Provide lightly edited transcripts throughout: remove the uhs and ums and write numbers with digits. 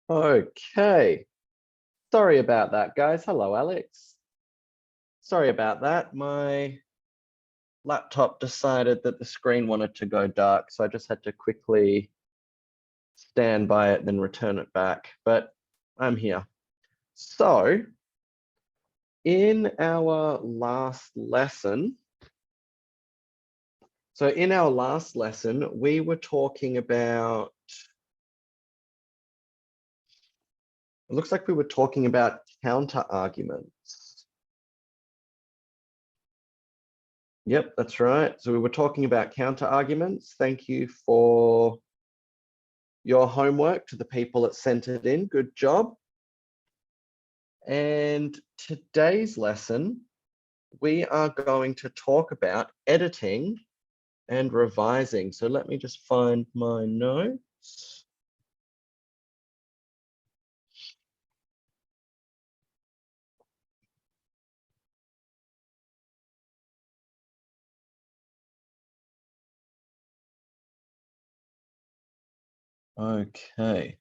Okay. Sorry about that, guys. Hello, Alex. Sorry about that. My laptop decided that the screen wanted to go dark, so I just had to quickly stand by it, then return it back. But I'm here. So, in our last lesson, we were talking about, it looks like we were talking about counter arguments. Yep, that's right. So we were talking about counter arguments. Thank you for your homework to the people that sent it in. Good job. And today's lesson, we are going to talk about editing and revising. So let me just find my notes. Okay.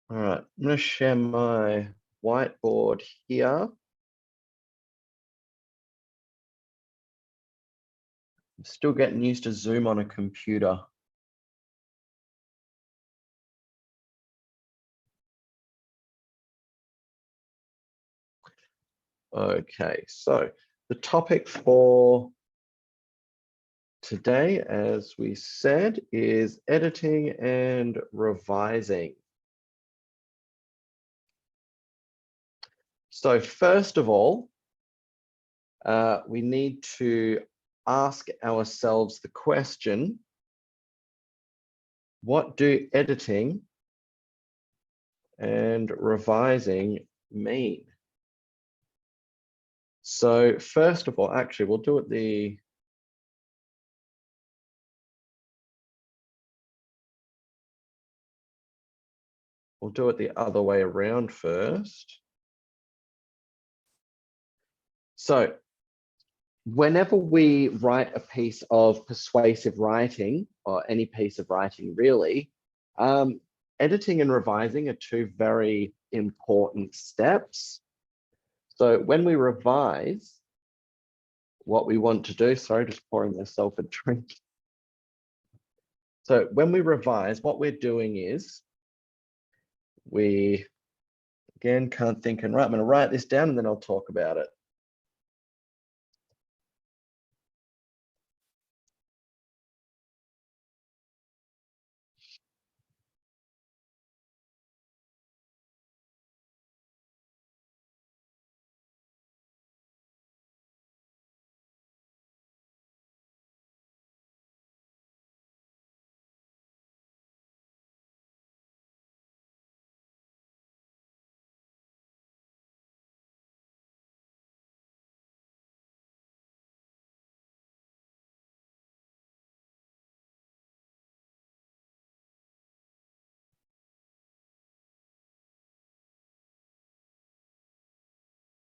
All right, I'm going to share my whiteboard here. I'm still getting used to Zoom on a computer. Okay, so the topic for today, as we said, is editing and revising. So first of all, we need to ask ourselves the question, what do editing and revising mean? So first of all, actually, we'll do it the other way around first. So whenever we write a piece of persuasive writing, or any piece of writing really, editing and revising are two very important steps. So when we revise, what we want to do, sorry, just pouring myself a drink. So when we revise, what we're doing is we, again, can't think and write. I'm going to write this down and then I'll talk about it.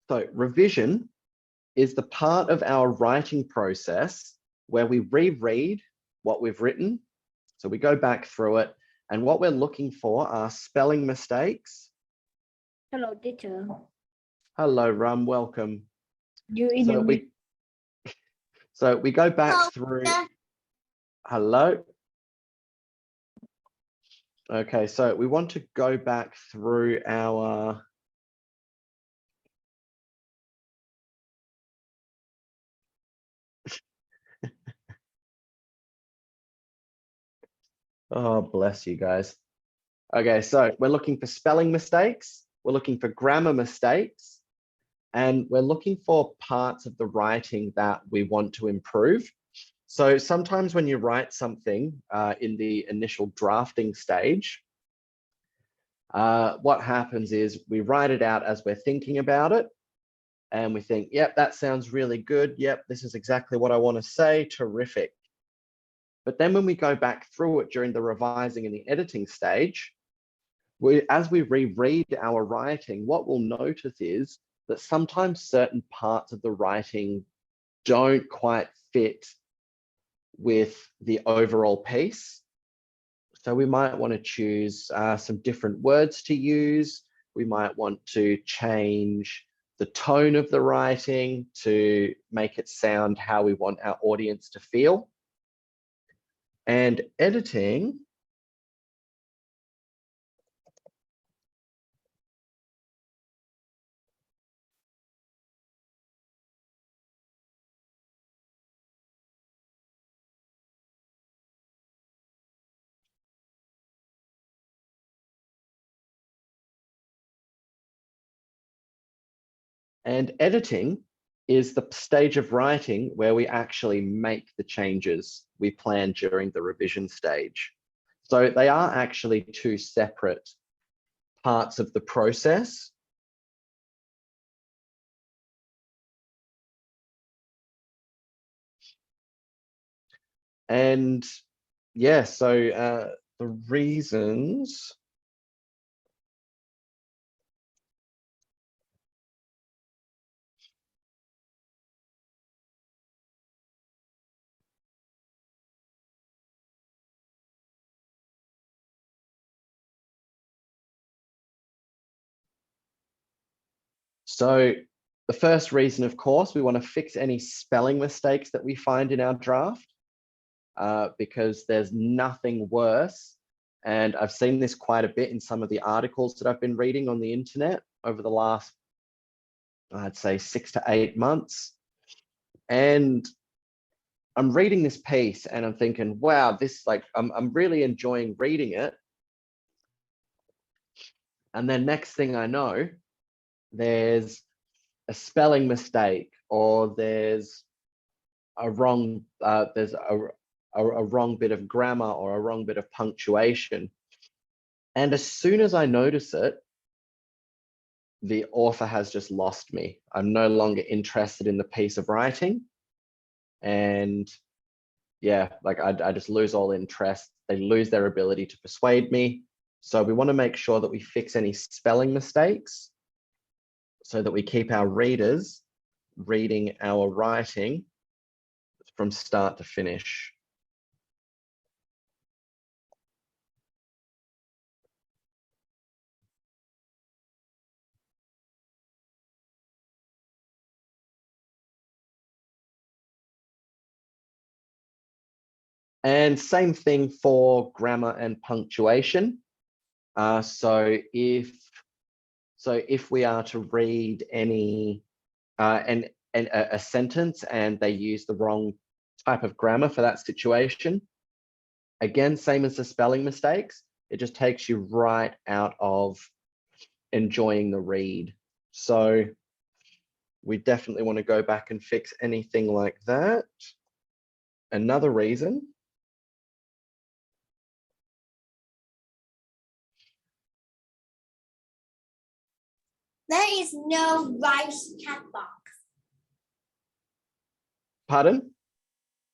So revision is the part of our writing process where we reread what we've written. So we go back through it, and what we're looking for are spelling mistakes. Hello, teacher. Hello, Rum, welcome. You So we go back through. Hello. Okay, so we want to go back through our oh, bless you guys. Okay, so we're looking for spelling mistakes, we're looking for grammar mistakes, and we're looking for parts of the writing that we want to improve. So sometimes when you write something in the initial drafting stage, what happens is we write it out as we're thinking about it, and we think, yep, that sounds really good. Yep, this is exactly what I want to say. Terrific. But then when we go back through it during the revising and the editing stage, as we reread our writing, what we'll notice is that sometimes certain parts of the writing don't quite fit with the overall piece. So we might want to choose some different words to use. We might want to change the tone of the writing to make it sound how we want our audience to feel. And editing is the stage of writing where we actually make the changes we plan during the revision stage. So they are actually two separate parts of the process. And yeah, so the reasons So the first reason, of course, we want to fix any spelling mistakes that we find in our draft, because there's nothing worse. And I've seen this quite a bit in some of the articles that I've been reading on the internet over the last, I'd say, 6 to 8 months. And I'm reading this piece and I'm thinking, wow, this, like, I'm really enjoying reading it. And then next thing I know, there's a spelling mistake, or there's a wrong wrong bit of grammar or a wrong bit of punctuation. And as soon as I notice it, the author has just lost me. I'm no longer interested in the piece of writing. And yeah, like I just lose all interest. They lose their ability to persuade me. So we want to make sure that we fix any spelling mistakes so that we keep our readers reading our writing from start to finish. And same thing for grammar and punctuation. So if we are to read any a sentence and they use the wrong type of grammar for that situation, again, same as the spelling mistakes, it just takes you right out of enjoying the read. So we definitely want to go back and fix anything like that. Another reason, there is no right chat box. pardon?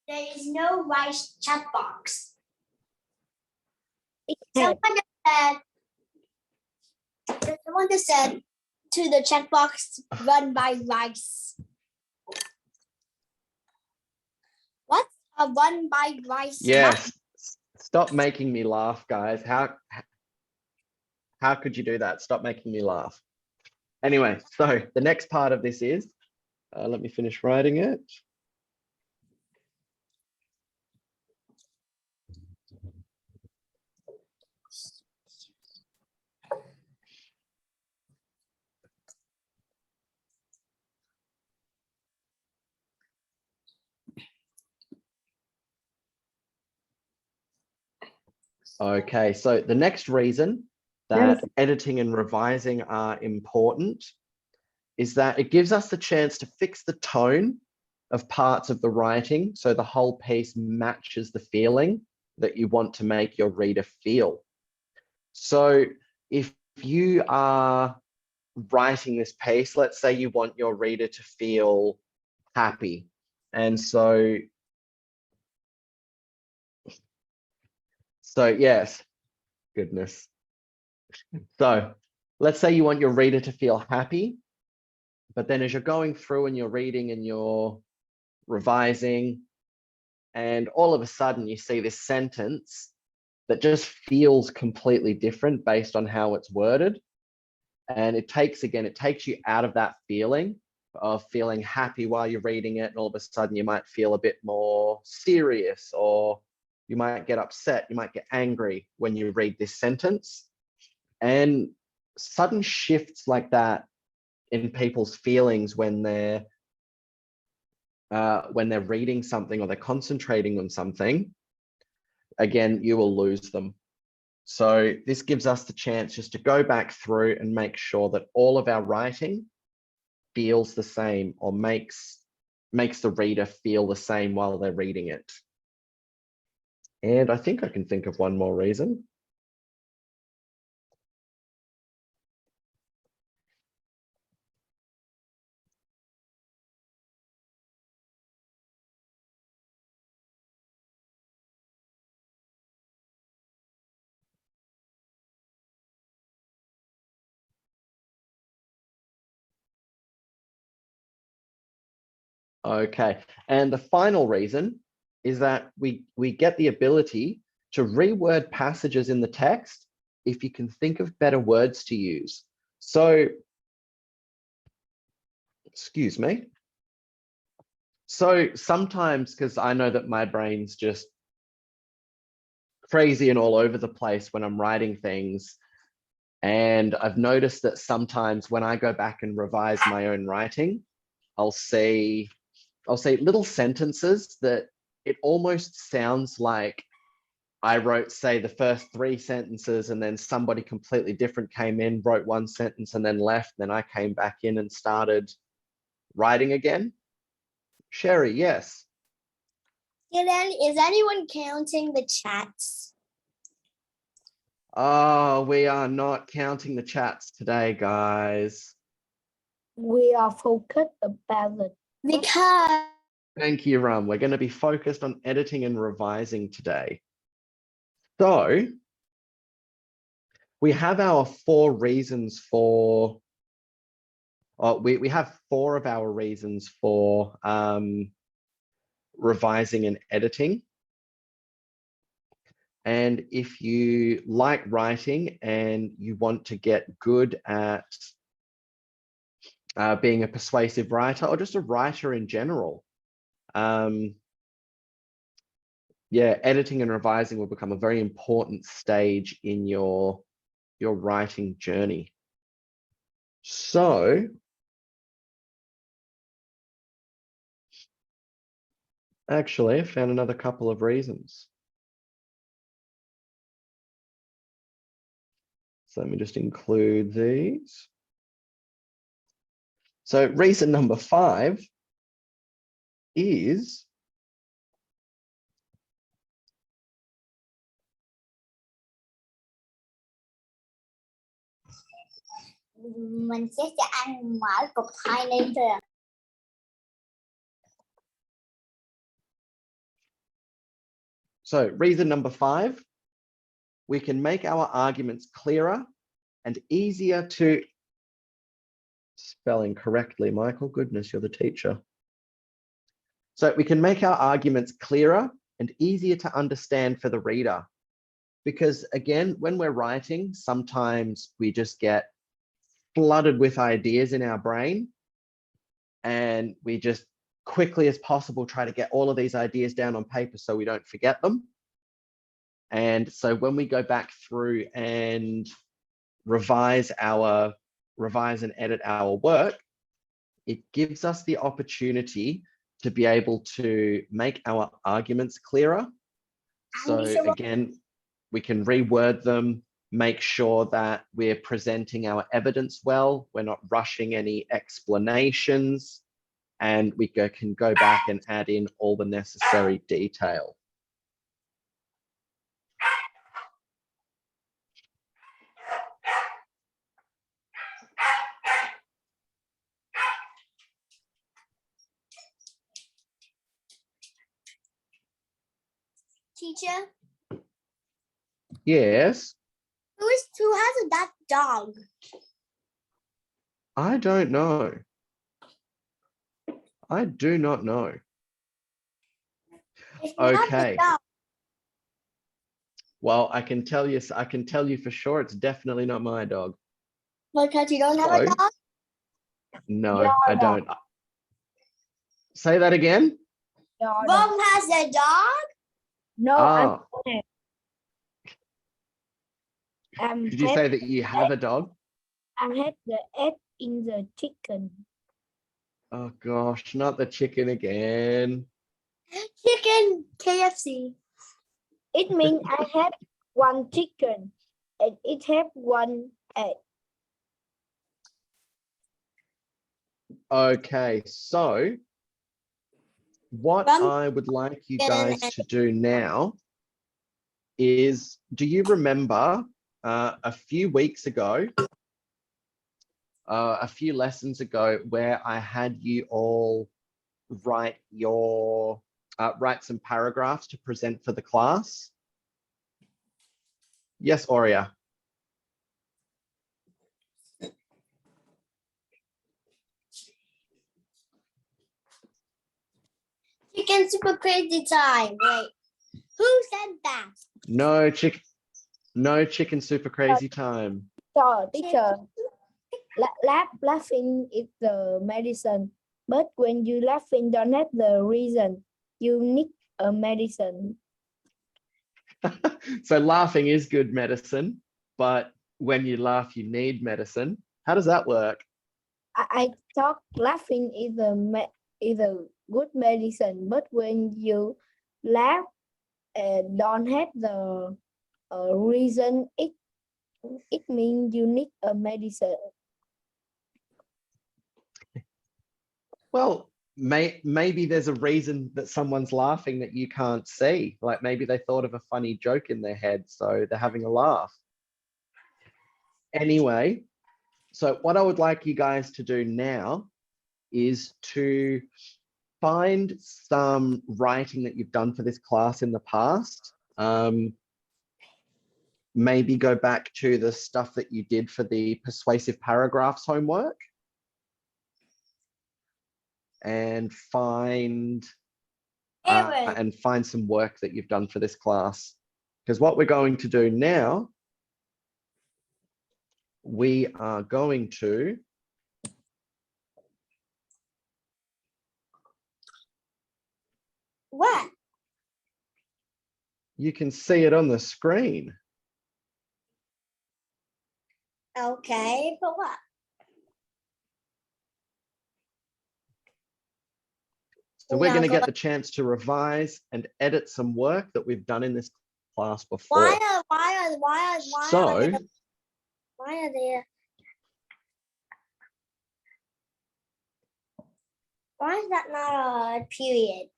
There is no right chat box. Okay. Someone just said to the chat box run by rice. What's a run by rice? Yes. Stop making me laugh, guys. How could you do that? Stop making me laugh. Anyway, so the next part of this is, let me finish writing it. Okay, so the next reason that editing and revising are important is that it gives us the chance to fix the tone of parts of the writing so the whole piece matches the feeling that you want to make your reader feel. So if you are writing this piece, let's say you want your reader to feel happy. And so yes, goodness. So let's say you want your reader to feel happy, but then as you're going through and you're reading and you're revising, and all of a sudden you see this sentence that just feels completely different based on how it's worded. And it takes you out of that feeling of feeling happy while you're reading it, and all of a sudden you might feel a bit more serious, or you might get upset, you might get angry when you read this sentence. And sudden shifts like that in people's feelings when they're reading something or they're concentrating on something, again, you will lose them. So this gives us the chance just to go back through and make sure that all of our writing feels the same, or makes the reader feel the same while they're reading it. And I think I can think of one more reason. Okay, and the final reason is that we get the ability to reword passages in the text if you can think of better words to use. So, excuse me. So sometimes, because I know that my brain's just crazy and all over the place when I'm writing things, and I've noticed that sometimes when I go back and revise my own writing, I'll see little sentences that it almost sounds like I wrote, say, the first 3 sentences, and then somebody completely different came in, wrote 1 sentence and then left. Then I came back in and started writing again. Sherry, yes. Is anyone counting the chats? Oh, we are not counting the chats today, guys. We are focused about the Because Thank you, Ram. We're going to be focused on editing and revising today. So we have our 4 reasons for, we have 4 of our reasons for revising and editing. And if you like writing and you want to get good at being a persuasive writer, or just a writer in general, yeah, editing and revising will become a very important stage in your writing journey. So actually, I found another couple of reasons. So let me just include these. So reason number 5 is mình sẽ cho ăn mở cục 2 lên thôi à. So reason number 5, we can make our arguments clearer and easier to, spelling correctly, Michael, goodness, you're the teacher. So we can make our arguments clearer and easier to understand for the reader. Because again, when we're writing, sometimes we just get flooded with ideas in our brain, and we just quickly as possible try to get all of these ideas down on paper so we don't forget them. And so when we go back through and revise and edit our work, it gives us the opportunity to be able to make our arguments clearer. So again, we can reword them, make sure that we're presenting our evidence well, we're not rushing any explanations, and we can go back and add in all the necessary detail. Teacher, Yes, who has that dog? I don't know. I do not know. It's not the Okay. dog. Well, I can tell you for sure it's definitely not my dog. Because you don't have a So- dog? No, Your I dog. don't. Say that again. Your dog. Mom has a dog? No, Oh, I'm did you say that you have a dog? I had the egg in the chicken. Oh gosh, not the chicken again. Chicken KFC. It means I had one chicken and it had one egg. Okay, so what Run. I would like you Get an guys to do now is, do you remember a few weeks ago, a few lessons ago, where I had you all write write some paragraphs to present for the class? Yes, Aurea. Chicken super crazy time. Wait. Who said that? No chicken super crazy time. So teacher, laughing is the medicine, but when you laughing don't have the reason, you need a medicine. So laughing is good medicine, but when you laugh, you need medicine. How does that work? I thought laughing is a good medicine, but when you laugh and don't have the reason, it means you need a medicine. Well, maybe there's a reason that someone's laughing that you can't see. Like maybe they thought of a funny joke in their head, so they're having a laugh. Anyway, so what I would like you guys to do now is to find some writing that you've done for this class in the past. Maybe go back to the stuff that you did for the persuasive paragraphs homework and find some work that you've done for this class. Because what we're going to do now, we are going to What? you can see it on the screen. Okay, but what? So we're Now going to go get the chance to revise and edit some work that we've done in this class before. Why are So there why is that not a period?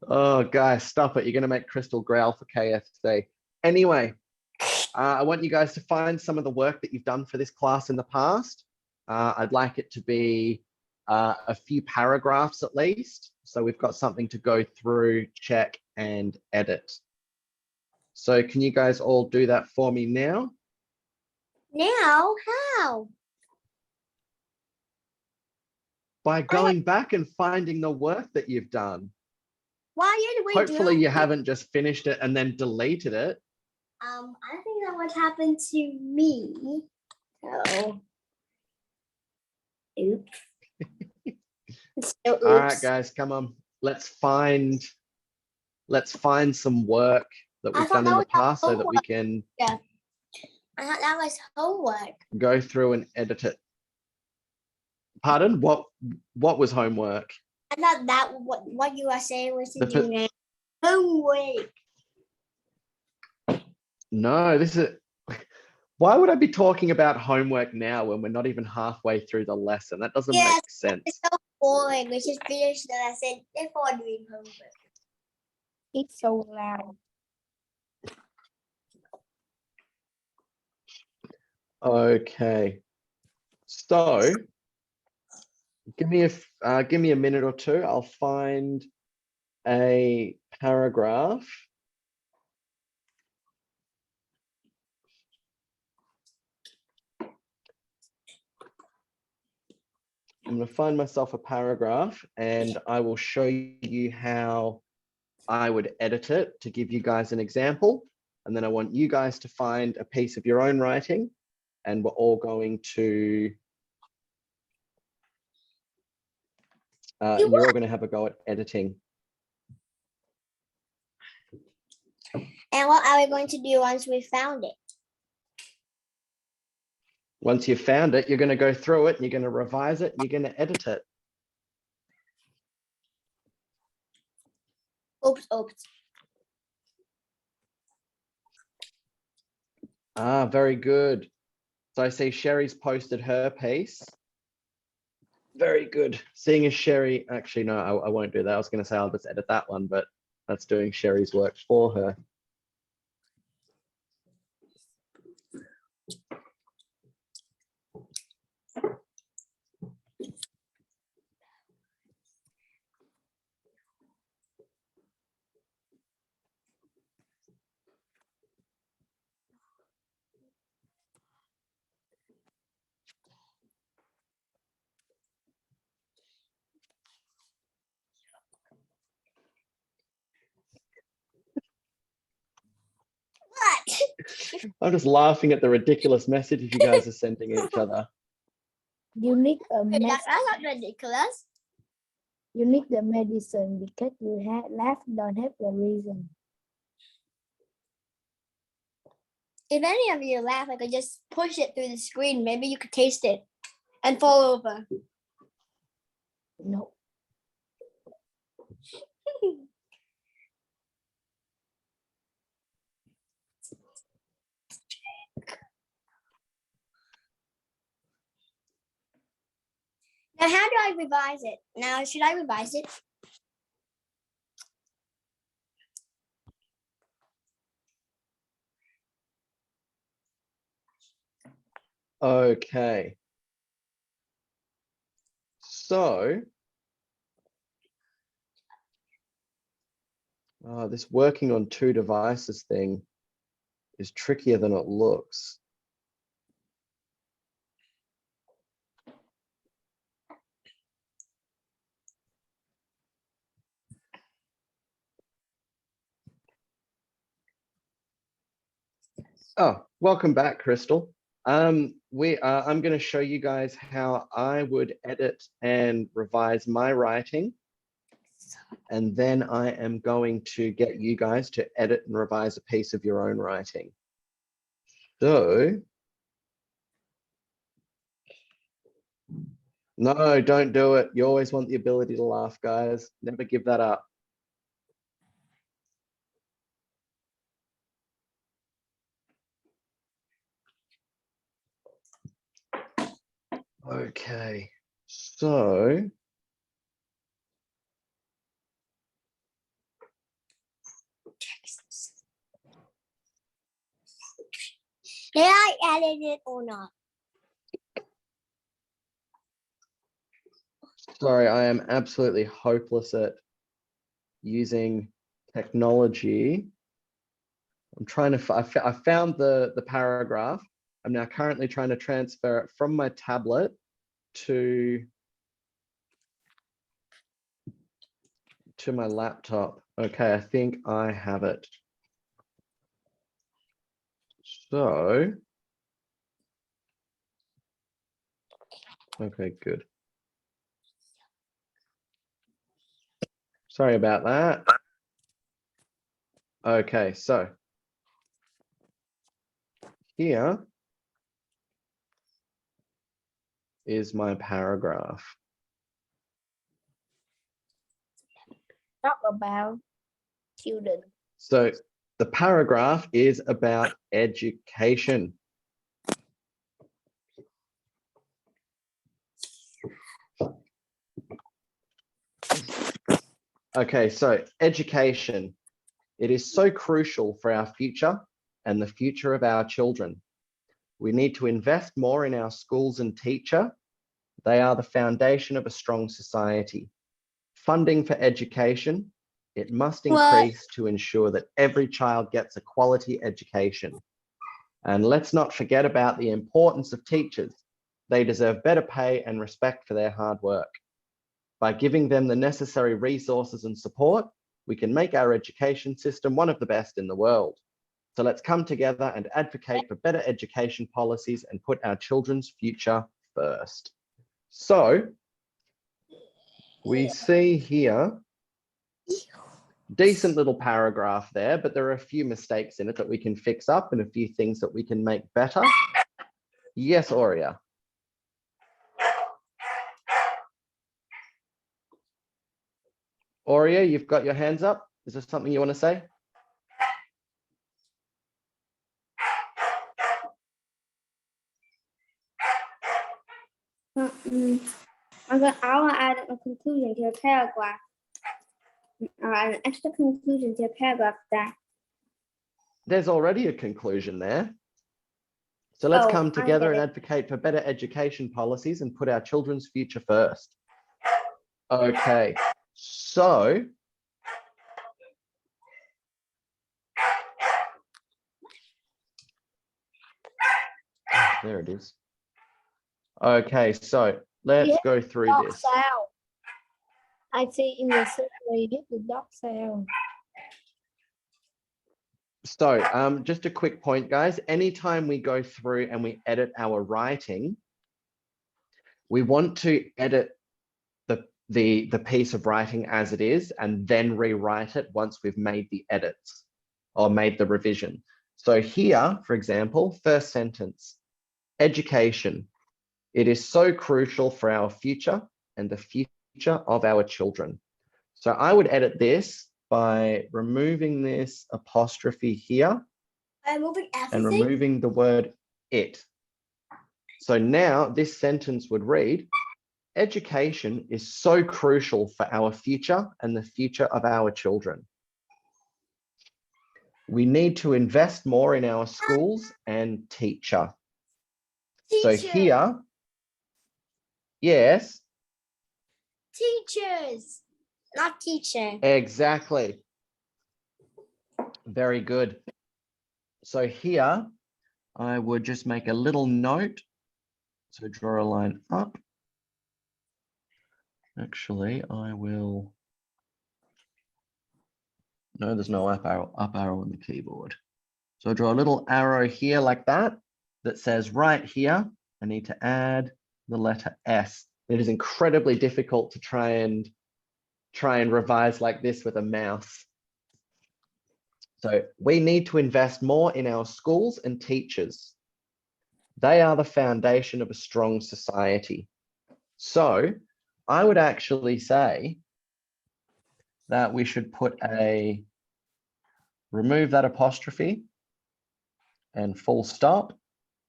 oh guys, stop it. You're going to make Crystal growl for KFC. Anyway, I want you guys to find some of the work that you've done for this class in the past. I'd like it to be a few paragraphs at least. So we've got something to go through, check, and edit. So can you guys all do that for me now? Now, how? By going back and finding the work that you've done. Why did we Hopefully do you haven't just finished it and then deleted it. I think that what happened to me. So oops. So, All right, oops. guys, come on. Let's find some work that I we've thought done in that the was our past so that we homework. can I thought that was homework. go through and edit it. Pardon? What was homework? I thought that what you are saying was to The do now. Homework. No, this is why would I be talking about homework now when we're not even halfway through the lesson? That doesn't Yes, make sense. It's so boring. We should finish the lesson before doing homework. It's so loud. Okay. So give me a minute or two. I'll find a paragraph. I'm going to find myself a paragraph and I will show you how I would edit it to give you guys an example. And then I want you guys to find a piece of your own writing, and we're all going to, you're all going to have a go at editing. And what are we going to do once we found it? Once you've found it, you're going to go through it and you're going to revise it, and you're going to edit it. Oops, oops. Ah, very good. So I see Sherry's posted her piece. Very good. Seeing as Sherry, actually, no, I won't do that. I was going to say I'll just edit that one, but that's doing Sherry's work for her. What? I'm just laughing at the ridiculous messages you guys are sending each other. You need a That's not ridiculous. you need the medicine because you laugh don't have the reason. If any of you laugh, I could just push it through the screen. Maybe you could taste it and fall over. No. Now, how do I revise it? Now, should I revise it? Okay. So, this working on two devices thing is trickier than it looks. Oh, welcome back, Crystal. I'm going to show you guys how I would edit and revise my writing. And then I am going to get you guys to edit and revise a piece of your own writing. So, no, don't do it. You always want the ability to laugh, guys. Never give that up. Okay, so Did I edit it or not? sorry, I am absolutely hopeless at using technology. I'm trying to, I found the paragraph. I'm now currently trying to transfer it from my tablet to my laptop. Okay, I think I have it. So, okay, good. Sorry about that. Okay, so here is my paragraph. Talk about children. So the paragraph is about education. Okay, so education. It is so crucial for our future and the future of our children. We need to invest more in our schools and teacher. They are the foundation of a strong society. Funding for education, it must increase to ensure that every child gets a quality education. And let's not forget about the importance of teachers. they deserve better pay and respect for their hard work. By giving them the necessary resources and support, we can make our education system one of the best in the world. So let's come together and advocate for better education policies and put our children's future first. So we see here, decent little paragraph there, but there are a few mistakes in it that we can fix up and a few things that we can make better. Yes, Aurea. Aurea, you've got your hands up. Is there something you want to say? I want to add a conclusion to a paragraph. An extra conclusion to a paragraph that. There's already a conclusion there. So let's come together and get it. advocate for better education policies and put our children's future first. Okay, so there it is. Okay, so let's go through Dog this. sound. I see in the survey the dog sound. So just a quick point, guys. Anytime we go through and we edit our writing, we want to edit the piece of writing as it is and then rewrite it once we've made the edits or made the revision. So here, for example, first sentence, education. It is so crucial for our future and the future of our children. So I would edit this by removing this apostrophe here Moving and everything. removing the word it. So now this sentence would read, education is so crucial for our future and the future of our children. We need to invest more in our schools and teacher. So here, yes. Teachers, not teacher. Exactly. Very good. So here, I would just make a little note. So draw a line up. Actually, I will. No, there's no up arrow on the keyboard. So I'll draw a little arrow here like that, that says right here, I need to add the letter S. It is incredibly difficult to try and revise like this with a mouse. So we need to invest more in our schools and teachers. They are the foundation of a strong society. So I would actually say that we should remove that apostrophe and full stop.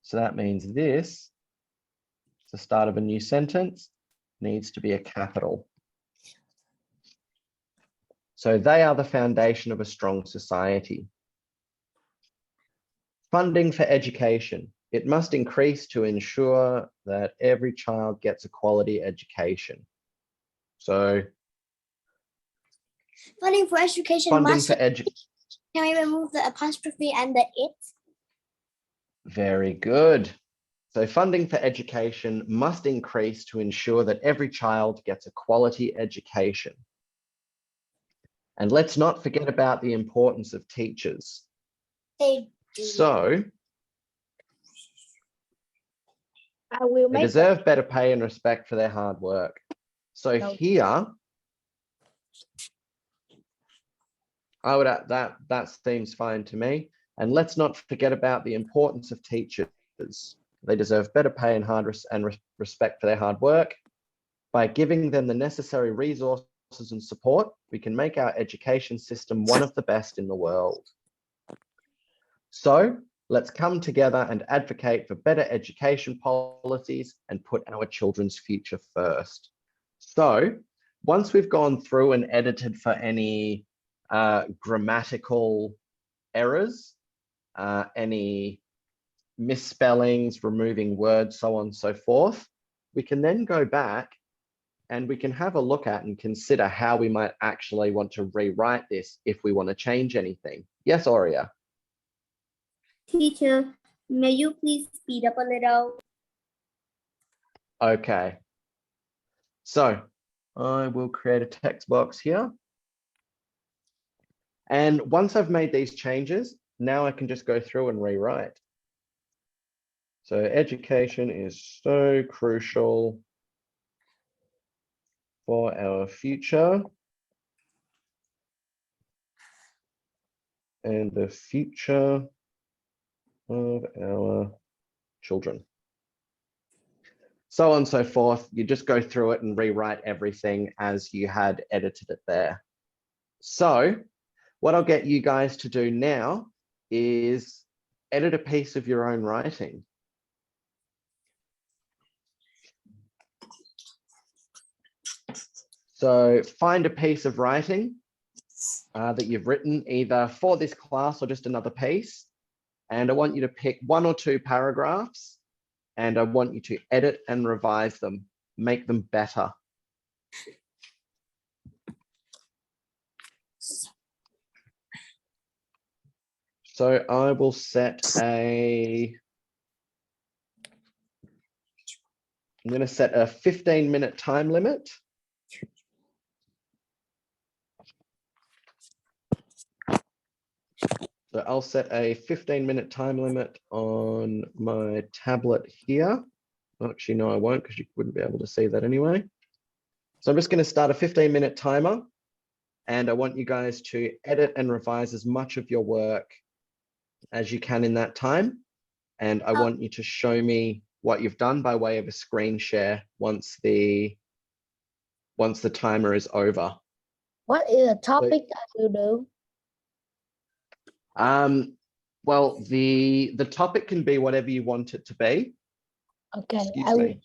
So that means this, the start of a new sentence, needs to be a capital. So they are the foundation of a strong society. Funding for education. It must increase to ensure that every child gets a quality education. So Funding for education funding must. for education. Can we remove the apostrophe and the it? Very good. So funding for education must increase to ensure that every child gets a quality education. And let's not forget about the importance of teachers. They do. So I will they make deserve better pay and respect for their hard work. So No. here, I would add that seems fine to me. And let's not forget about the importance of teachers. They deserve better pay and respect for their hard work. By giving them the necessary resources and support, we can make our education system one of the best in the world. So let's come together and advocate for better education policies and put our children's future first. So once we've gone through and edited for any grammatical errors, any misspellings, removing words, so on and so forth, we can then go back and we can have a look at and consider how we might actually want to rewrite this if we want to change anything. Yes, Aurea? Teacher, may you please speed up a little? Okay. So I will create a text box here. And once I've made these changes, now I can just go through and rewrite. So education is so crucial for our future and the future of our children. So on and so forth. You just go through it and rewrite everything as you had edited it there. So what I'll get you guys to do now is edit a piece of your own writing. So find a piece of writing that you've written either for this class or just another piece. And I want you to pick 1 or 2 paragraphs and I want you to edit and revise them, make them better. So I will set I'm going to set a 15-minute time limit. So I'll set a 15-minute time limit on my tablet here. Actually, no, I won't because you wouldn't be able to see that anyway. So I'm just going to start a 15-minute timer and I want you guys to edit and revise as much of your work as you can in that time. And I want you to show me what you've done by way of a screen share once the timer is over. What is the topic that you do? Well, the topic can be whatever you want it to be. Okay, Excuse me.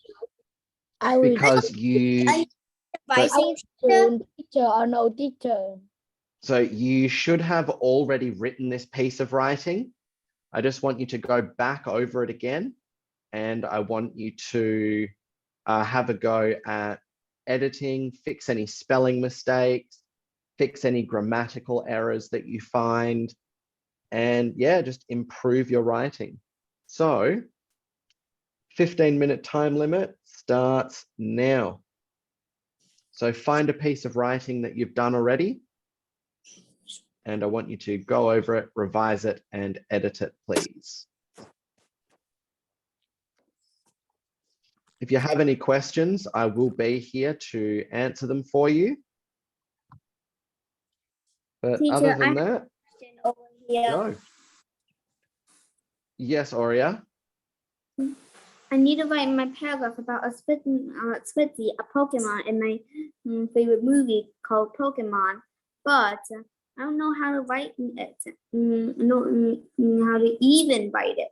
I will Because you teacher or no teacher. So you should have already written this piece of writing. I just want you to go back over it again. And I want you to have a go at editing, fix any spelling mistakes, fix any grammatical errors that you find, and yeah, just improve your writing. So 15-minute time limit starts now. So find a piece of writing that you've done already. And I want you to go over it, revise it, and edit it, please. If you have any questions, I will be here to answer them for you. But Teacher, other than that, over here. no. Yes, Aurea. I need to write my paragraph about a Spitzy, a Pokemon in my favorite movie called Pokemon, but I don't know how to write it. How to even write it.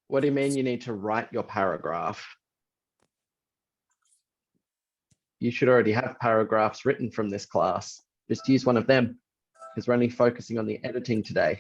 What do you mean you need to write your paragraph? You should already have paragraphs written from this class. Just use one of them because we're only focusing on the editing today.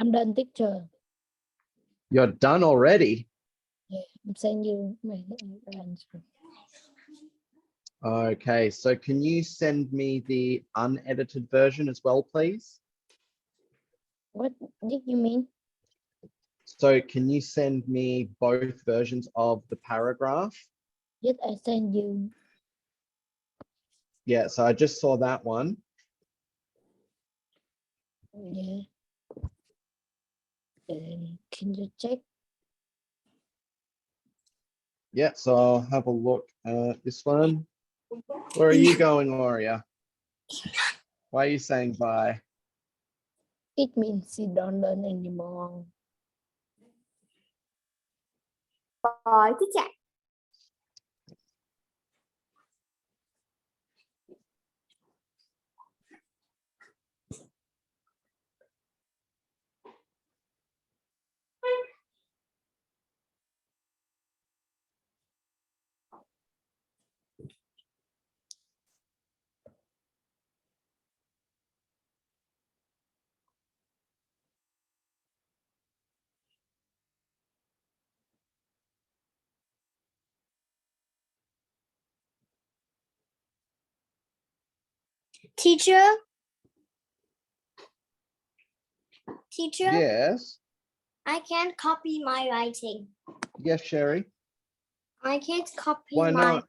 I'm done, teacher. You're done already? Yeah, I'm sending you my answer. Okay, so can you send me the unedited version as well, please? What did you mean? So can you send me both versions of the paragraph? Yes, I send you. Yeah, so I just saw that one. Yeah. Can you check? Yeah, so I'll have a look at this one. Where are you going, Aurea? Why are you saying bye? It means you don't learn anymore. Bye teacher. Teacher? Teacher, Yes. I can't copy my writing. Yes, Sherry. I can't copy Why my not?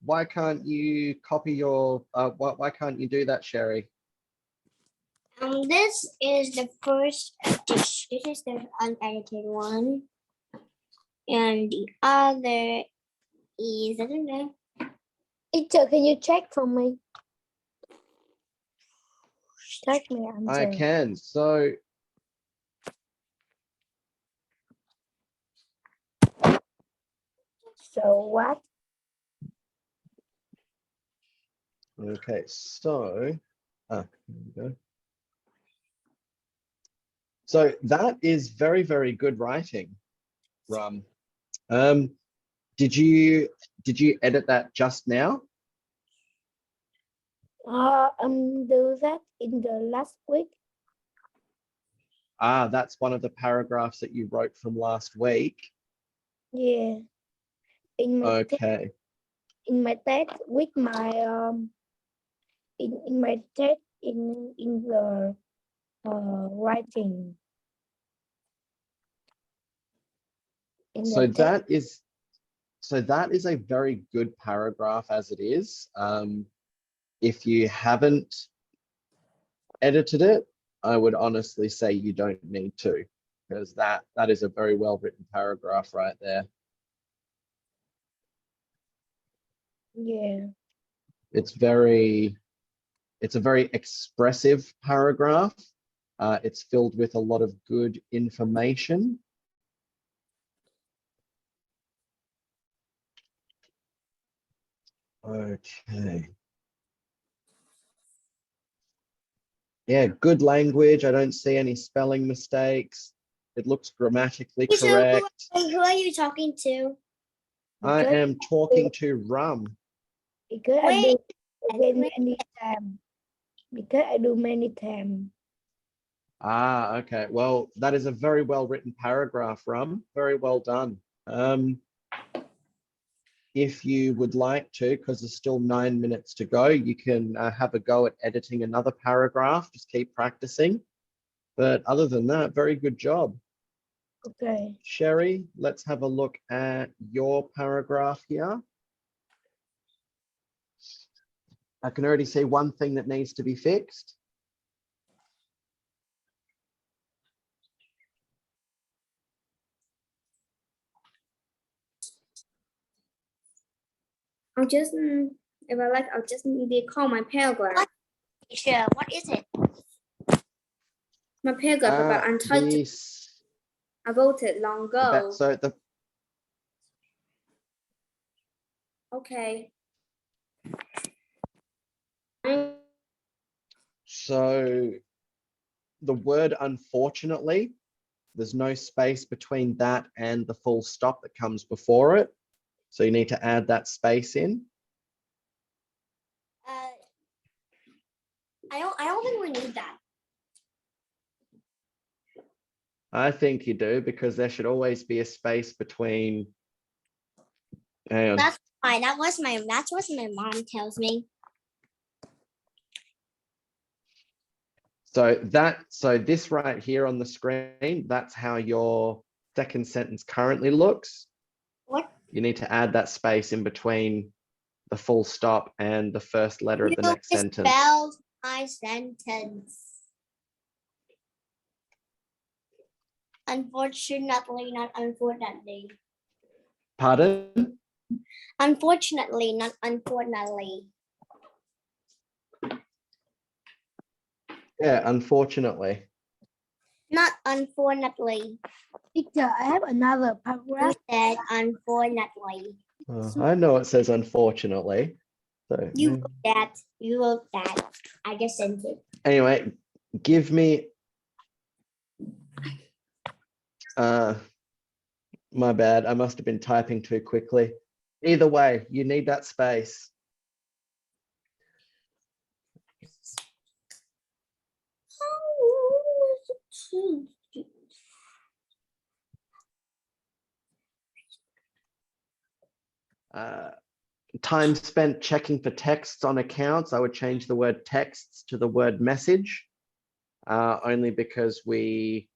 Why can't you copy your why can't you do that, Sherry? This is the first dish. This is the unedited one. And the other is I don't know. Teacher, can you check for me? Check my I answer. can. So So what? okay, so here we go. So that is very, very good writing, Rum. Did you edit that just now? Do that in the last week. Ah, that's one of the paragraphs that you wrote from last week. Yeah. In my Okay. in my test with my in my test in the writing. In So the test. that is a very good paragraph as it is. If you haven't edited it, I would honestly say you don't need to, because that is a very well written paragraph right there. Yeah. It's a very expressive paragraph. It's filled with a lot of good information. Okay. Yeah, good language. I don't see any spelling mistakes. It looks grammatically Teacher, correct. who are you talking to? I Because- am talking to Rum. Because I Wait, do many times. Because I do many times. Ah, okay. Well, that is a very well written paragraph, Rum. Very well done. If you would like to, because there's still 9 minutes to go, you can have a go at editing another paragraph. Just keep practicing. But other than that, very good job. Okay. Sherry, let's have a look at your paragraph here. I can already see one thing that needs to be fixed. I'll just if I like, I'll just recall my paragraph. Teacher, what is it? My paragraph about untitled. This, I voted long ago. so the Okay. so the word unfortunately, there's no space between that and the full stop that comes before it. So you need to add that space in. I don't think we need that. I think you do, because there should always be a space between. Hang on. That's fine. That's what my mom tells me. So this right here on the screen, that's how your second sentence currently looks, What? you need to add that space in between the full stop and the first letter of the next sentence. Spelled my sentence. Unfortunately, not unfortunately. Pardon? Unfortunately, not unfortunately. Yeah, unfortunately. Not unfortunately. Teacher, I have another You paragraph. said unfortunately. I know it says unfortunately. So You wrote that. You wrote that. I just sent it. anyway, give me my bad. I must have been typing too quickly. Either way, you need that space. Time spent checking for texts on accounts. I would change the word texts to the word message, only because we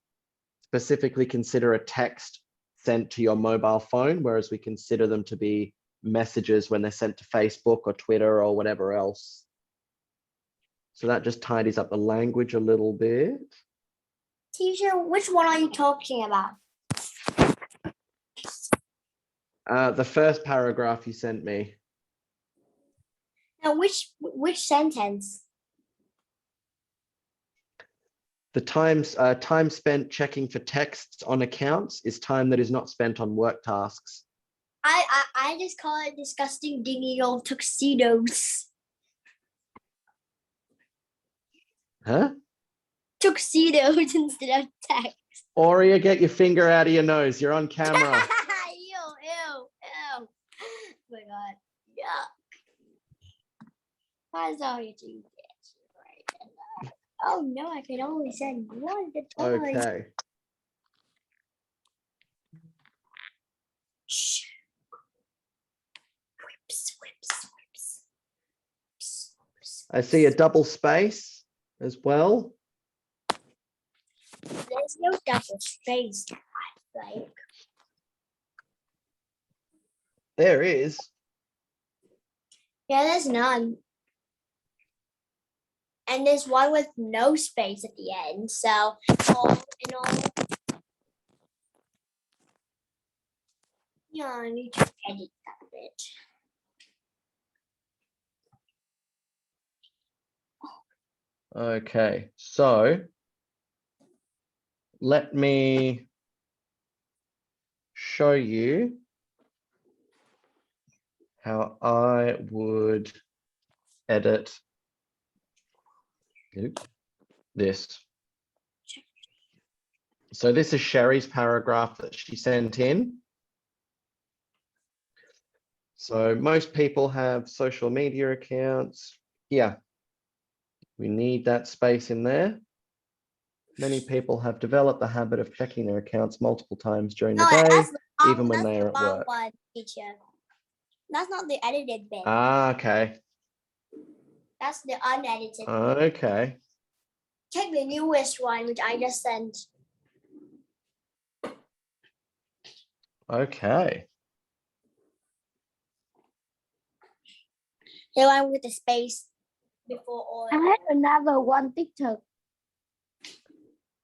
specifically consider a text sent to your mobile phone, whereas we consider them to be messages when they're sent to Facebook or Twitter or whatever else. So that just tidies up the language a little bit. Teacher, which one are you talking about? The first paragraph you sent me. Now, which sentence? The time spent checking for texts on accounts is time that is not spent on work tasks. I just call it disgusting dingy old tuxedos. Huh? Tuxedos instead of text. Aurea, get your finger out of your nose. You're on camera. Ew, ew, ew. Oh my God. Yeah. Why is all you do this? Right. Oh no, I can only send one at a time. Okay. Shh. Whips, whips, whips. Whips, whips. I see a double space as well. There's no double space, I think. There is. Yeah, there's none. And there's one with no space at the end. So, all in all, yeah, I need to edit that bit. Okay, so let me show you how I would edit this. So this is Sherry's paragraph that she sent in. So most people have social media accounts. Yeah, we need that space in there. Many people have developed the habit of checking their accounts multiple times during the No, day, that's the wrong, even when that's they the are at wrong work. one, teacher. That's not the edited bit. Ah, okay. That's the unedited bit. Okay. Check the newest one, which I just sent. Okay. The one with the space before all. I have another one, teacher.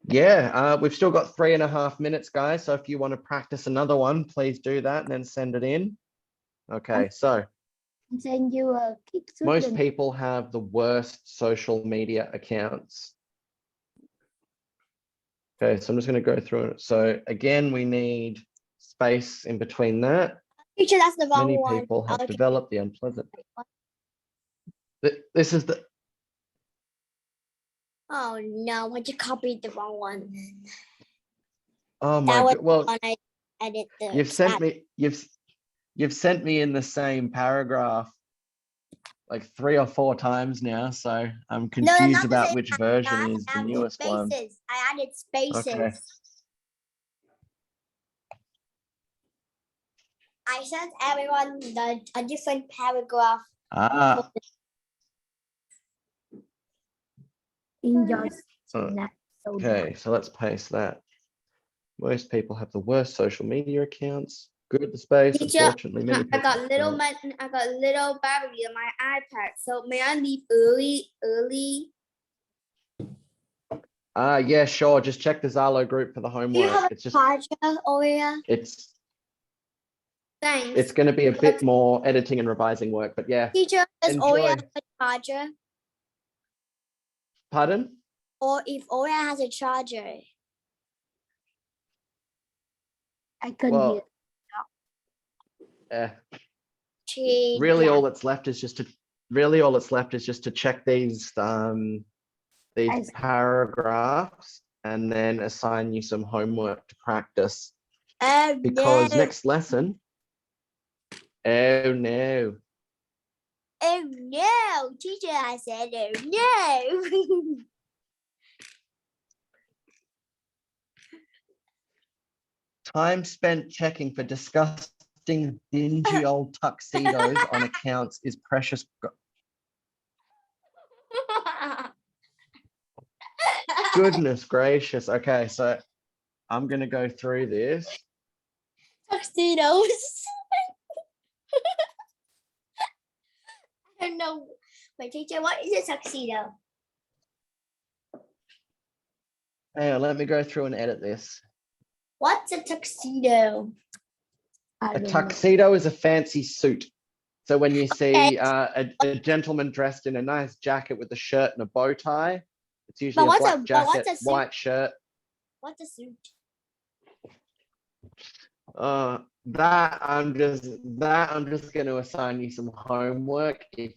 Yeah, we've still got 3.5 minutes, guys. So if you want to practice another one, please do that and then send it in. Okay, so Send you a kick most student. people have the worst social media accounts. Okay, so I'm just going to go through it. So again, we need space in between that. Teacher, that's the wrong Many one. people have Okay. developed the unpleasant. This is the. Oh no, I just copied the wrong one. Oh my That was God. Well, the one I edit the. you've sent me. You've sent me in the same paragraph like 3 or 4 times now, so I'm No, confused not the about same which version paragraph. is I the added newest one. spaces. I added spaces. Okay. I sent everyone a different paragraph. Ah, In your Oh, section. So okay, so let's paste that. Most people have the worst social media accounts. Good the space. Teacher, Unfortunately, many I people got little don't. I got little battery on my iPad. So may I leave early? Yeah, sure. Just check the Zalo group for the Do you homework. have a It's just charger, Oya? Thanks. it's going to be a bit more editing and revising work, but yeah. Teacher, does Oya Enjoy. have a charger? Pardon? Or if Oya has a charger? I can hear. Well, She really all that's left is just to check these I- paragraphs and then assign you some homework to practice. Oh Because no. next lesson, oh no. Oh no, teacher, I said oh no. Time spent checking for disgusting, dingy old tuxedos on accounts is precious. Goodness gracious. Okay, so I'm gonna go through this. Tuxedos. I don't know. Wait, teacher, what is a tuxedo? Hang on, let me go through and edit this. What's a tuxedo? I A don't know. tuxedo is a fancy suit. So when you Okay. see a gentleman dressed in a nice jacket with a shirt and a bow tie, it's usually a what's black a- but jacket, what's a suit? white shirt. What's a suit? That I'm just going to assign you some homework. If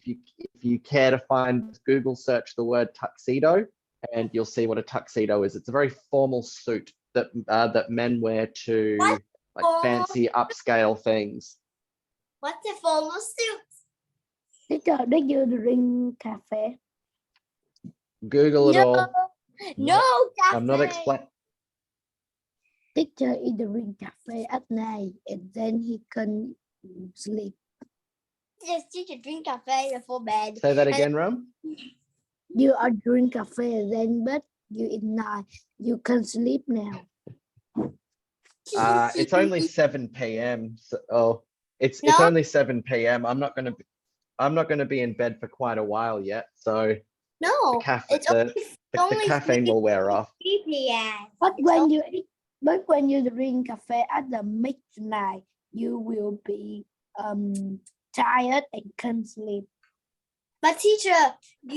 you care to find, Google search the word tuxedo, and you'll see what a tuxedo is. It's a very formal suit that that men wear to What? like fancy upscale things. What's a formal suit? Teacher, did you drink cafe? Google it all. No, I'm not cafe. explaining. Teacher is drink cafe at night and then he can sleep. Yes, teacher drink cafe before bed. Say that again, Ram. You are drink cafe then, but you at night you can sleep now. It's only 7 p.m. So, it's No. only 7 p.m. I'm not gonna be in bed for quite a while yet. So No, it's only the caffeine will wear off. 3 p.m. But It's when you drink cafe at the midnight, you will be tired and can't sleep. But teacher,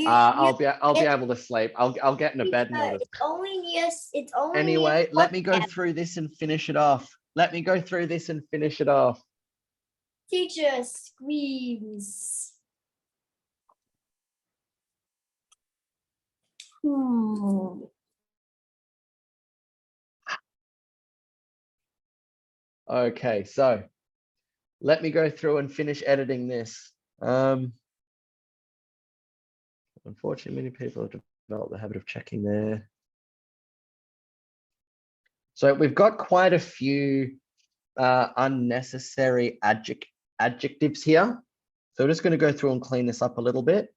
I'll be able to sleep. I'll get in a bed in order. it's only near. It's only Anyway, near let me go 4 p.m. through this and finish it off. Teacher screams. Okay, so let me go through and finish editing this. Unfortunately, many people have developed the habit of checking there. So we've got quite a few unnecessary adjectives here. So we're just going to go through and clean this up a little bit.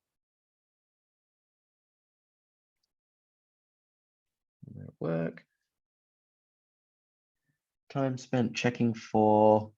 Work. Time spent checking for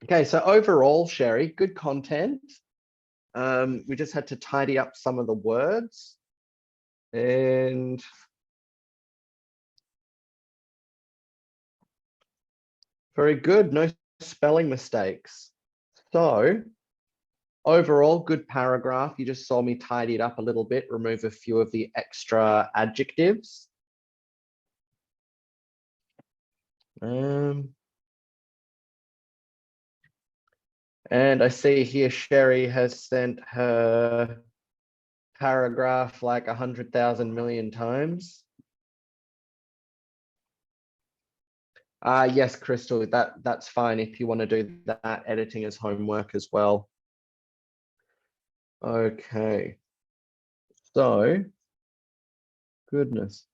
Okay, so overall, Sherry, good content. We just had to tidy up some of the words. And very good, no spelling mistakes. So overall, good paragraph. You just saw me tidy it up a little bit, remove a few of the extra adjectives. And I see here Sherry has sent her paragraph like 100,000 million times. Yes, Crystal, that's fine if you want to do that editing as homework as well. Okay. So, goodness.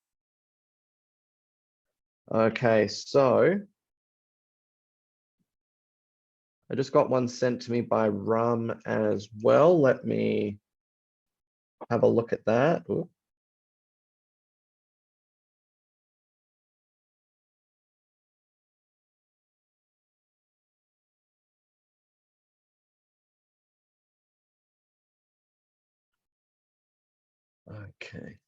Okay, so I just got one sent to me by Rum as well. Let me have a look at that. Ooh. Okay.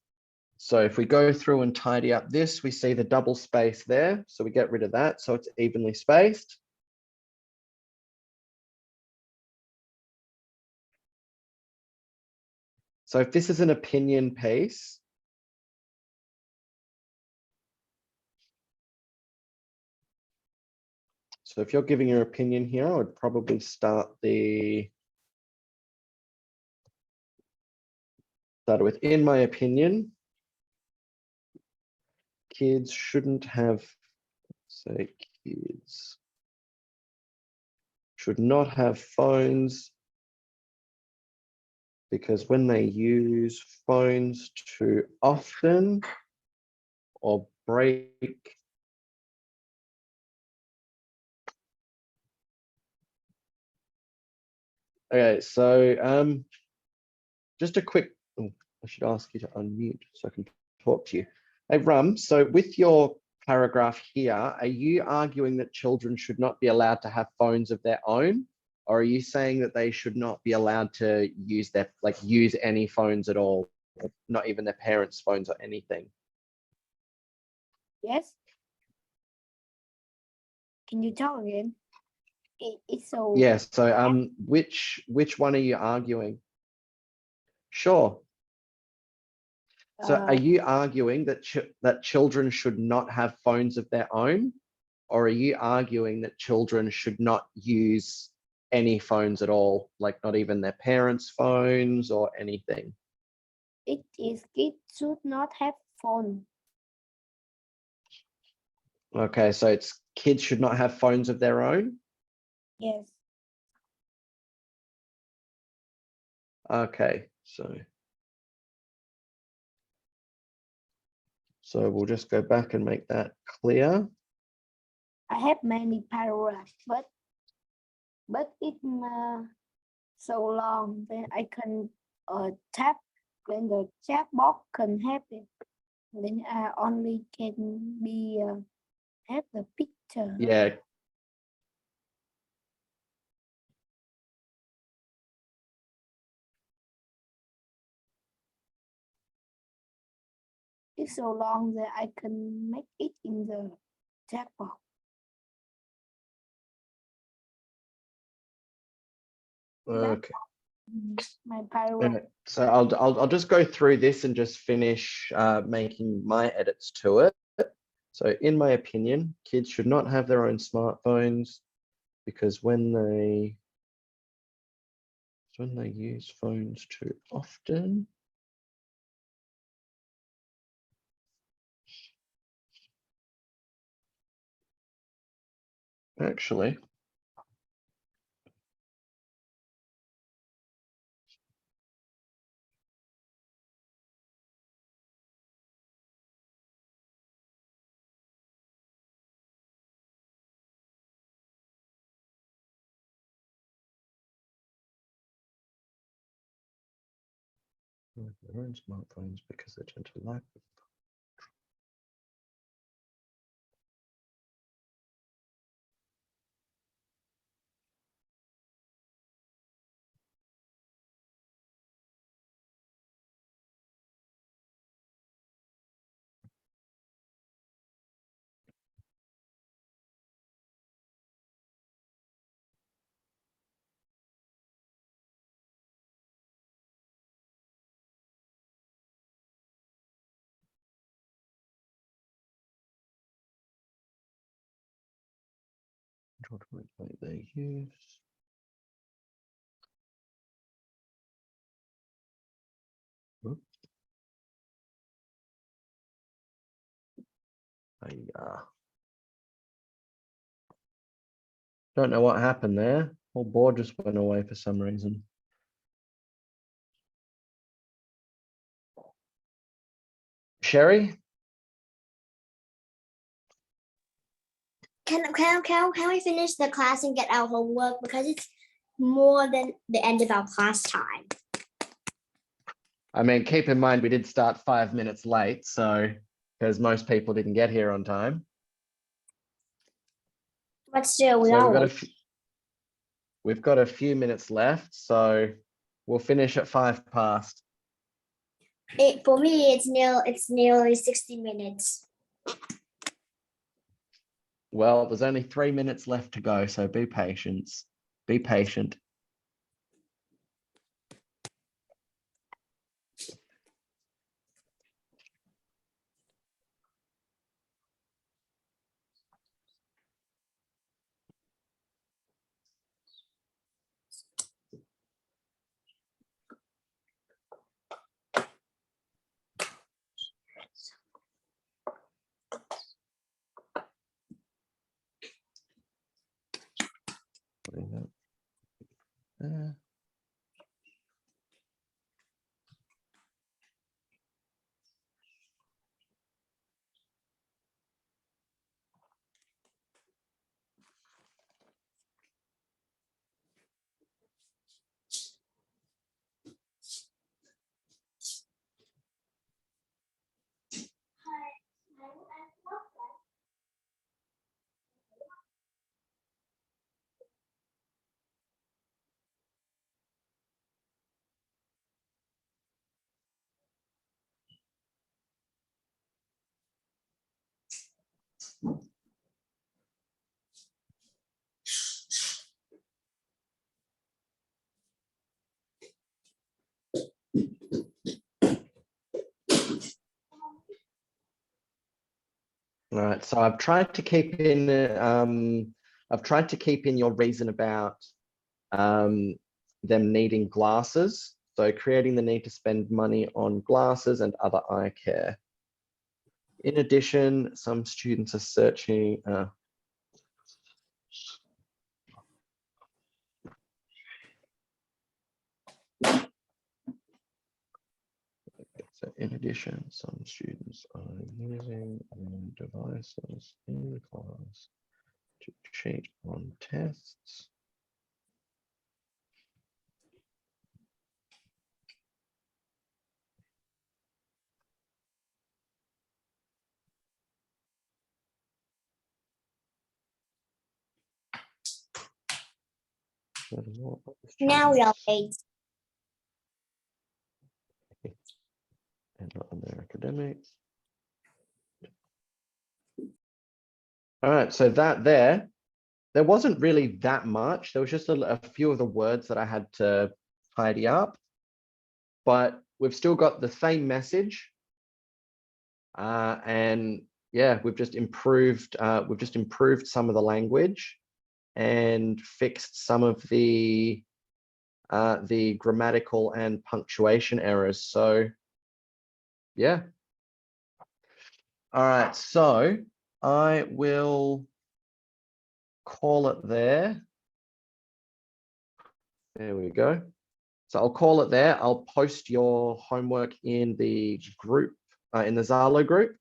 So if we go through and tidy up this, we see the double space there. So we get rid of that. So it's evenly spaced. So if this is an opinion piece, so if you're giving your opinion here, I would probably start with, in my opinion, kids shouldn't have, say kids should not have phones because when they use phones too often or break okay, so just a quick, oh, I should ask you to unmute so I can talk to you. Hey, Rum, so with your paragraph here, are you arguing that children should not be allowed to have phones of their own? Or are you saying that they should not be allowed to use their, use any phones at all, not even their parents' phones or anything? Yes. Can you talk again? It's so. Yeah, so which one are you arguing? Sure. So are you arguing that that children should not have phones of their own? Or are you arguing that children should not use any phones at all, like not even their parents' phones or anything? It is kids should not have phone. Okay, so it's kids should not have phones of their own? Yes. Okay, so we'll just go back and make that clear. I have many paragraphs, but it's so long that I can tap when the chat box can have it. Then I only can be have the picture. Yeah. It's so long that I can make it in the chat box. Okay. My paragraph. So I'll just go through this and just finish making my edits to it. So in my opinion, kids should not have their own smartphones because when they use phones too often. Actually, their own smartphones because they tend to lack. They use. Don't know what happened there. Whole board just went away for some reason. Sherry? Can we finish the class and get our homework because it's more than the end of our class time? I mean, keep in mind, we did start 5 minutes late, so because most people didn't get here on time. But still, we So are. we've got a few minutes left, so we'll finish at 5 past. For me, it's nearly 60 minutes. Well, there's only 3 minutes left to go, so be patient. Be patient. All right, so I've tried to keep in your reason about them needing glasses. So creating the need to spend money on glasses and other eye care. In addition, some students are searching. So in addition, some students are using devices in class to cheat on tests. Now we are late. And not on their academics. All right, so there wasn't really that much. There was just a few of the words that I had to tidy up, but we've still got the same message. And yeah, we've just improved some of the language and fixed some of the grammatical and punctuation errors. So yeah. All right, so I will call it there. There we go. So I'll call it there. I'll post your homework in the group, in the Zalo group.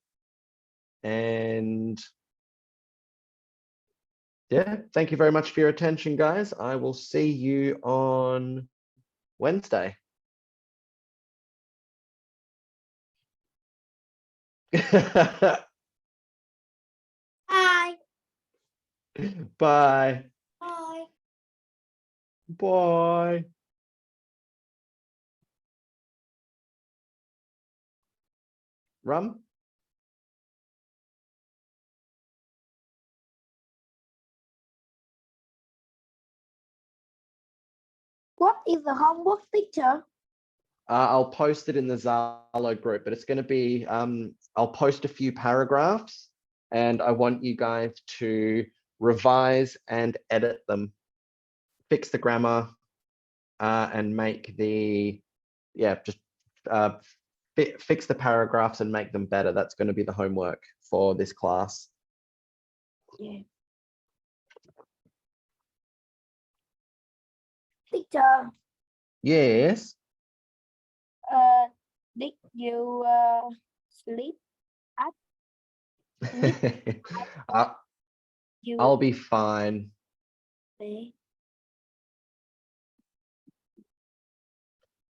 And yeah, thank you very much for your attention, guys. I will see you on Wednesday. Bye. Bye. Bye. Bye. Rum? What is the homework, teacher? I'll post it in the Zalo group, but it's going to be, I'll post a few paragraphs and I want you guys to revise and edit them, fix the grammar, and make the, just fix the paragraphs and make them better. That's going to be the homework for this class. Yeah. Teacher, Yes. did you sleep? You I'll be fine. sleep?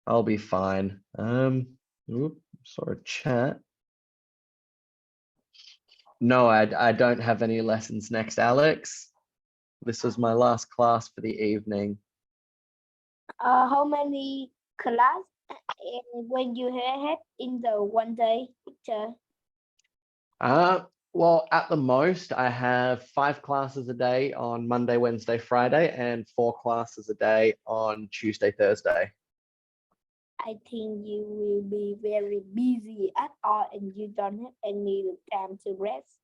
I'll be fine. Sorry, chat. No, I don't have any lessons next, Alex. This is my last class for the evening. How many class when you had in the one day, teacher? Well, at the most, I have 5 classes a day on Monday, Wednesday, Friday, and 4 classes a day on Tuesday, Thursday. I think you will be very busy at all and you don't have any time to rest.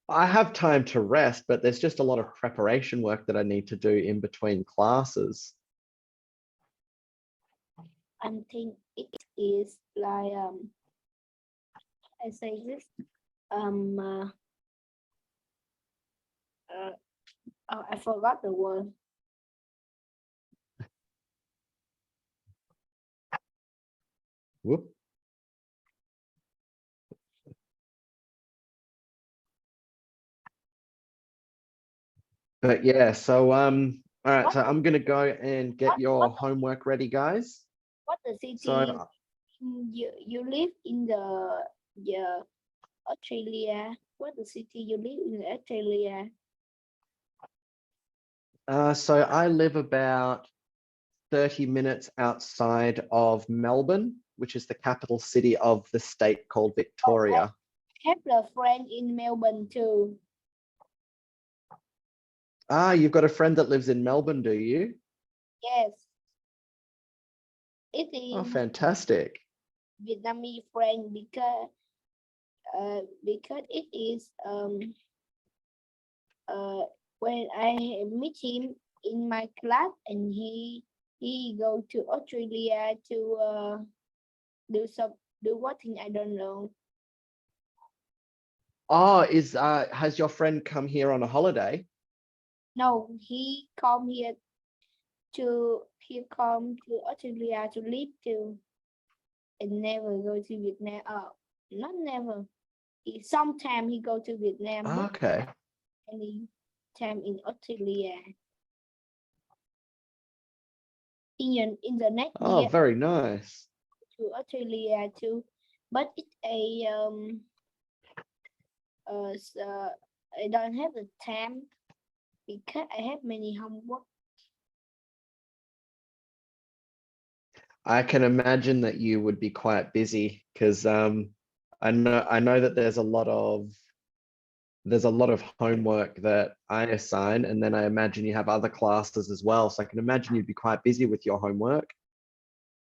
I have time to rest, but there's just a lot of preparation work that I need to do in between classes. I think it is like I say this I forgot the word. Whoop. But yeah, so all right, so I'm gonna go and get your homework ready, guys. What the city So you live in the Australia? What the city you live in Australia? so I live about 30 minutes outside of Melbourne, which is the capital city of the state called Victoria. Have a friend in Melbourne too. Ah, you've got a friend that lives in Melbourne, do you? Yes. It Oh, is fantastic. Vietnamese friend because it is when I meet him in my class and he go to Australia to do what thing I don't know. Oh, has your friend come here on a holiday? No, he come to Australia to live too and never go to Vietnam. Not never. Sometime he go to Vietnam, but Okay. any time in Australia. In the next Oh, year very nice. to Australia too, but it's a so I don't have the time because I have many homework. I can imagine that you would be quite busy because I know that there's a lot of homework that I assign, and then I imagine you have other classes as well. So I can imagine you'd be quite busy with your homework.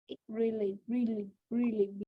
It really